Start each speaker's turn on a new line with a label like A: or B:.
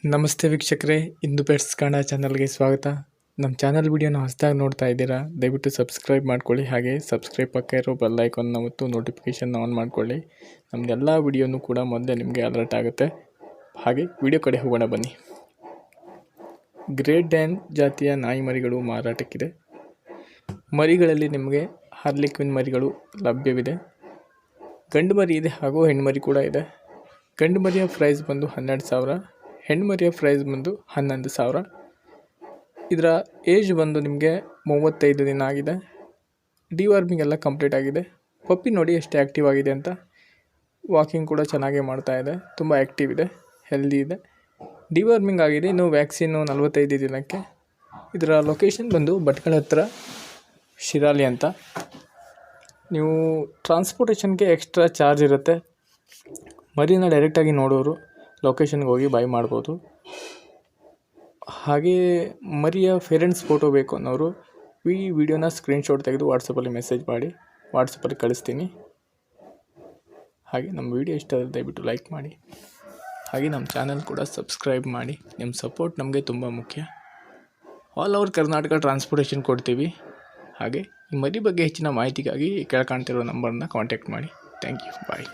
A: ನಮಸ್ತೆ ವೀಕ್ಷಕರೇ, ಇಂದು ಪೆಟ್ಸ್ ಕನ್ನಡ ಚಾನಲ್ಗೆ ಸ್ವಾಗತ. ನಮ್ಮ ಚಾನಲ್ ವಿಡಿಯೋನ ಹೊಸದಾಗಿ ನೋಡ್ತಾ ಇದ್ದೀರಾ, ದಯವಿಟ್ಟು ಸಬ್ಸ್ಕ್ರೈಬ್ ಮಾಡ್ಕೊಳ್ಳಿ. ಹಾಗೆ ಸಬ್ಸ್ಕ್ರೈಬ್ ಪಕ್ಕ ಇರೋ ಬೆಲ್ ಐಕಾನ್ನ ಮತ್ತು ನೋಟಿಫಿಕೇಷನ್ ಆನ್ ಮಾಡ್ಕೊಳ್ಳಿ. ನಮ್ಮದೆಲ್ಲ ವಿಡಿಯೋನೂ ಕೂಡ ಮೊದಲೇ ನಿಮಗೆ ಅಲರ್ಟ್ ಆಗುತ್ತೆ. ಹಾಗೆ ವಿಡಿಯೋ ಕಡೆ ಹೋಗೋಣ ಬನ್ನಿ. ಗ್ರೇಟ್ ಡ್ಯಾನ್ ಜಾತಿಯ ನಾಯಿ ಮರಿಗಳು ಮಾರಾಟಕ್ಕಿದೆ. ಮರಿಗಳಲ್ಲಿ ನಿಮಗೆ ಹಾರ್ಲಿಕ್ವಿನ್ ಮರಿಗಳು ಲಭ್ಯವಿದೆ. ಗಂಡು ಮರಿ ಇದೆ ಹಾಗೂ ಹೆಣ್ಣುಮರಿ ಕೂಡ ಇದೆ. ಗಂಡು ಮರಿಯ ಪ್ರೈಸ್ ಬಂದು 12,000, ಹೆಣ್ಣುಮರಿಯ ಪ್ರೈಸ್ ಬಂದು 11,000. ಇದರ ಏಜ್ ಬಂದು ನಿಮಗೆ 35 ದಿನ ಆಗಿದೆ. ಡಿವಾರ್ಮಿಂಗ್ ಎಲ್ಲ ಕಂಪ್ಲೀಟ್ ಆಗಿದೆ. ಪಪ್ಪಿ ನೋಡಿ ಎಷ್ಟು ಆ್ಯಕ್ಟಿವ್ ಆಗಿದೆ ಅಂತ. ವಾಕಿಂಗ್ ಕೂಡ ಚೆನ್ನಾಗೇ ಮಾಡ್ತಾ ಇದೆ, ತುಂಬ ಆ್ಯಕ್ಟಿವ್ ಇದೆ, ಹೆಲ್ದಿ ಇದೆ. ಡಿವಾರ್ಮಿಂಗ್ ಆಗಿದೆ. ಇನ್ನು ವ್ಯಾಕ್ಸಿನ್ನು 45 ದಿನಕ್ಕೆ. ಇದರ ಲೊಕೇಶನ್ ಬಂದು ಭಟ್ಕಳ ಹತ್ರ ಶಿರಾಲಿ ಅಂತ. ನೀವು ಟ್ರಾನ್ಸ್ಪೋರ್ಟೇಷನ್ಗೆ ಎಕ್ಸ್ಟ್ರಾ ಚಾರ್ಜ್ ಇರುತ್ತೆ. ಮರಿನ ಡೈರೆಕ್ಟಾಗಿ ನೋಡೋರು ಲೊಕೇಶನ್ಗೆ ಹೋಗಿ ಬೈ ಮಾಡ್ಬೋದು. ಹಾಗೆ ಮರಿಯ ಪೇರೆಂಟ್ಸ್ ಫೋಟೋ ಬೇಕು ಅನ್ನೋರು ಈ ವಿಡಿಯೋನ ಸ್ಕ್ರೀನ್ಶಾಟ್ ತೆಗೆದು ವಾಟ್ಸಪ್ಪಲ್ಲಿ ಮೆಸೇಜ್ ಮಾಡಿ, ವಾಟ್ಸಪ್ಪಲ್ಲಿ ಕಳಿಸ್ತೀನಿ. ಹಾಗೆ ನಮ್ಮ ವಿಡಿಯೋ ಇಷ್ಟ ಆದರೆ ದಯವಿಟ್ಟು ಲೈಕ್ ಮಾಡಿ. ಹಾಗೆ ನಮ್ಮ ಚಾನಲ್ ಕೂಡ ಸಬ್ಸ್ಕ್ರೈಬ್ ಮಾಡಿ. ನಿಮ್ಮ ಸಪೋರ್ಟ್ ನಮಗೆ ತುಂಬ ಮುಖ್ಯ. ಆಲ್ ಓವರ್ ಕರ್ನಾಟಕ ಟ್ರಾನ್ಸ್ಪೋರ್ಟೇಷನ್ ಕೊಡ್ತೀವಿ. ಹಾಗೆ ಈ ಮರಿ ಬಗ್ಗೆ ಹೆಚ್ಚಿನ ಮಾಹಿತಿಗಾಗಿ ಕೆಳಗೆ ಕಾಣ್ತಿರೋ ನಂಬರ್ನ ಕಾಂಟ್ಯಾಕ್ಟ್ ಮಾಡಿ. Thank you, bye.